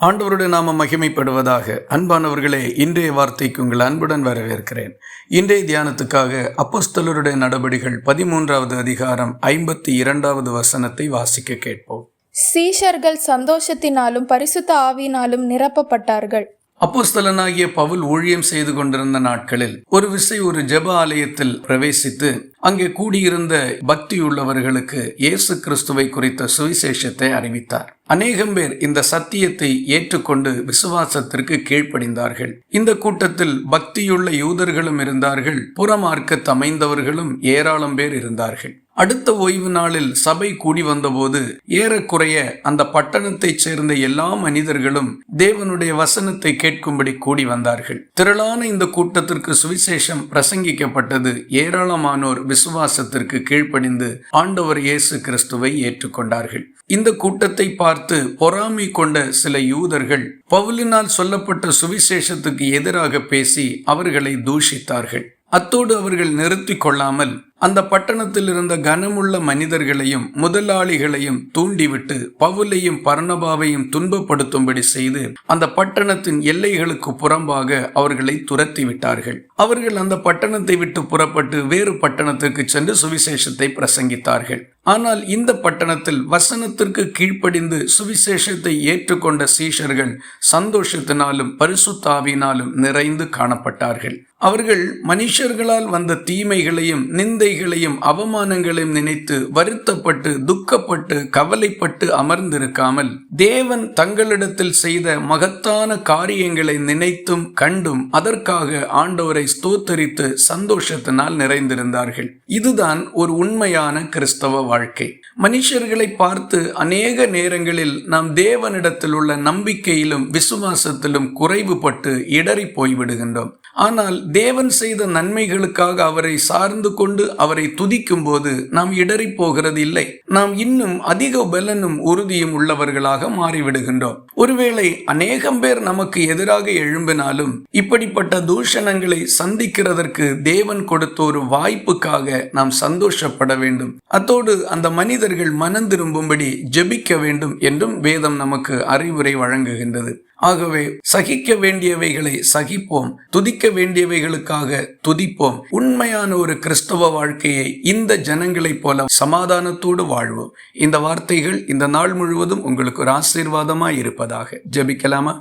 ஆண்டவருடைய நாம மகிமைப்படுவதாக. அன்பானவர்களே, இன்றைய வார்த்தைக்கு உங்கள் அன்புடன் வரவேற்கிறேன். இன்றைய தியானத்துக்காக அப்போஸ்தலருடைய நடபடிகள் 13வது அதிகாரம் 52வது வசனத்தை வாசிக்க கேட்போம். சீஷர்கள் சந்தோஷத்தினாலும் பரிசுத்த ஆவியினாலும் நிரப்பப்பட்டார்கள். அப்போஸ்தலனாகிய பவுல் ஊழியம் செய்து கொண்டிருந்த நாட்களில் ஒரு விசை ஒரு ஜெப ஆலயத்தில் பிரவேசித்து அங்கே கூடியிருந்த பக்தியுள்ளவர்களுக்கு இயேசு கிறிஸ்துவை குறித்த சுவிசேஷத்தை அறிவித்தார். அநேகம் பேர் இந்த சத்தியத்தை ஏற்றுக்கொண்டு விசுவாசத்திற்கு கீழ்ப்படிந்தார்கள். இந்த கூட்டத்தில் பக்தியுள்ள யூதர்களும் இருந்தார்கள், புறமார்க்க அமைந்தவர்களும் ஏராளம் பேர் இருந்தார்கள். அடுத்த ஓய்வு நாளில் சபை கூடி வந்தபோது ஏறக்குறைய அந்த பட்டணத்தைச் சேர்ந்த எல்லா மனிதர்களும் தேவனுடைய வசனத்தை கேட்கும்படி கூடி வந்தார்கள். திரளான இந்த கூட்டத்திற்கு சுவிசேஷம் பிரசங்கிக்கப்பட்டது. ஏராளமானோர் விசுவாசத்திற்கு கீழ்ப்படிந்து ஆண்டவர் இயேசு கிறிஸ்துவை ஏற்றுக்கொண்டார்கள். இந்த கூட்டத்தை பார்த்து பொறாமை கொண்ட சில யூதர்கள் பவுலினால் சொல்லப்பட்ட சுவிசேஷத்துக்கு எதிராக பேசி அவர்களை தூஷித்தார்கள். அத்தோடு அவர்கள் நிறுத்தி கொள்ளாமல் அந்த பட்டணத்தில் இருந்த கனமுள்ள மனிதர்களையும் முதலாளிகளையும் தூண்டிவிட்டு பவுலையும் பர்னபாவையும் துன்பப்படுத்தும்படி செய்து அந்த பட்டணத்தின் எல்லைகளுக்கு புறம்பாக அவர்களை துரத்தி விட்டார்கள். அவர்கள் அந்த பட்டணத்தை விட்டு புறப்பட்டு வேறு பட்டணத்திற்கு சென்று சுவிசேஷத்தை பிரசங்கித்தார்கள். ஆனால் இந்த பட்டணத்தில் வசனத்திற்கு கீழ்ப்படிந்து சுவிசேஷத்தை ஏற்றுக்கொண்ட சீஷர்கள் சந்தோஷத்தினாலும் பரிசுத்த ஆவியினாலும் நிறைந்து காணப்பட்டார்கள். அவர்கள் மனுஷர்களால் வந்த தீமைகளையும் நிந்தைகளையும் அவமானங்களையும் நினைத்து வருத்தப்பட்டு துக்கப்பட்டு கவலைப்பட்டு அமர்ந்திருக்காமல் தேவன் தங்களிடத்தில் செய்த மகத்தான காரியங்களை நினைத்தும் கண்டும் அதற்காக ஆண்டவரை ஸ்தோத்தரித்து சந்தோஷத்தினால் நிறைந்திருந்தார்கள். இதுதான் ஒரு உண்மையான கிறிஸ்தவ வாழ்க்கை. மனுஷர்களை பார்த்து அநேக நேரங்களில் நாம் தேவனிடத்தில் உள்ள நம்பிக்கையிலும் விசுவாசத்திலும் குறைவுபட்டு இடறி போய்விடுகின்றோம். ஆனால் தேவன் செய்த நன்மைகளுக்காக அவரை சார்ந்து கொண்டு அவரை துதிக்கும் போது நாம் இடறி போகிறது இல்லை. நாம் இன்னும் அதிக பலனும் உறுதியும் உள்ளவர்களாக மாறிவிடுகின்றோம். ஒருவேளை அநேகம் பேர் நமக்கு எதிராக எழும்பினாலும் இப்படிப்பட்ட தூஷணங்களை சந்திக்கிறதற்கு தேவன் கொடுத்த ஒரு வாய்ப்புக்காக நாம் சந்தோஷப்பட வேண்டும். அத்தோடு அந்த மனிதர்கள் மனம் திரும்பும்படி ஜெபிக்க வேண்டும் என்றும் வேதம் நமக்கு அறிவுரை வழங்குகின்றது. ஆகவே சகிக்க வேண்டியவைகளை சகிப்போம், துதிக்க வேண்டியவைகளுக்காக துதிப்போம். உண்மையான ஒரு கிறிஸ்தவ வாழ்க்கையை இந்த ஜனங்களைப் போல சமாதானத்தோடு வாழ்வோம். இந்த வார்த்தைகள் இந்த நாள் முழுவதும் உங்களுக்கு ஒரு ஆசீர்வாதமாய் இருப்பதாக. ஜெபிக்கலாமா?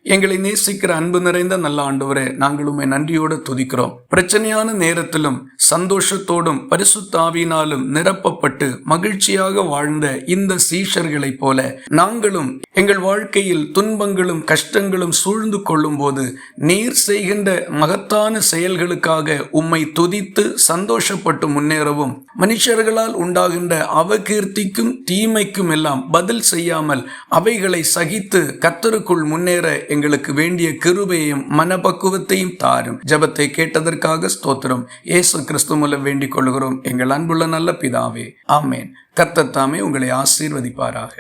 எங்களை நேசிக்கிற அன்பு நிறைந்த நல்ல ஆண்டவரே, நாங்கள் உம்மை நன்றியோடு துதிக்கிறோம். பிரச்சனையான நேரத்திலும் சந்தோஷத்தோடும் பரிசுத்த ஆவியினாலும் நிரப்பப்பட்டு மகிழ்ச்சியாக வாழ்ந்த இந்த சீஷர்களைப் போல நாங்களும் எங்கள் வாழ்க்கையில் துன்பங்களும் கஷ்டங்களும் சூழ்ந்து கொள்ளும் போது நீர் செய்கின்ற மகத்தான செயல்களுக்காக உம்மை துதித்து சந்தோஷப்பட்டு முன்னேறவும், மனுஷர்களால் உண்டாகின்ற அவகீர்த்திக்கும் தீமைக்கும் எல்லாம் பதில் செய்யாமல் அவைகளை சகித்து கர்த்தருக்குள் முன்னேற எங்களுக்கு வேண்டிய கிருபையையும் மனப்பக்குவத்தையும் தாரும். ஜெபத்தை கேட்டதற்காக ஸ்தோத்திரம். இயேசு கிறிஸ்து மூலம் வேண்டிக் கொள்கிறோம் எங்கள் அன்புள்ள நல்ல பிதாவே, ஆமேன். கர்த்தர் தாமே உங்களை ஆசீர்வதிப்பாராக.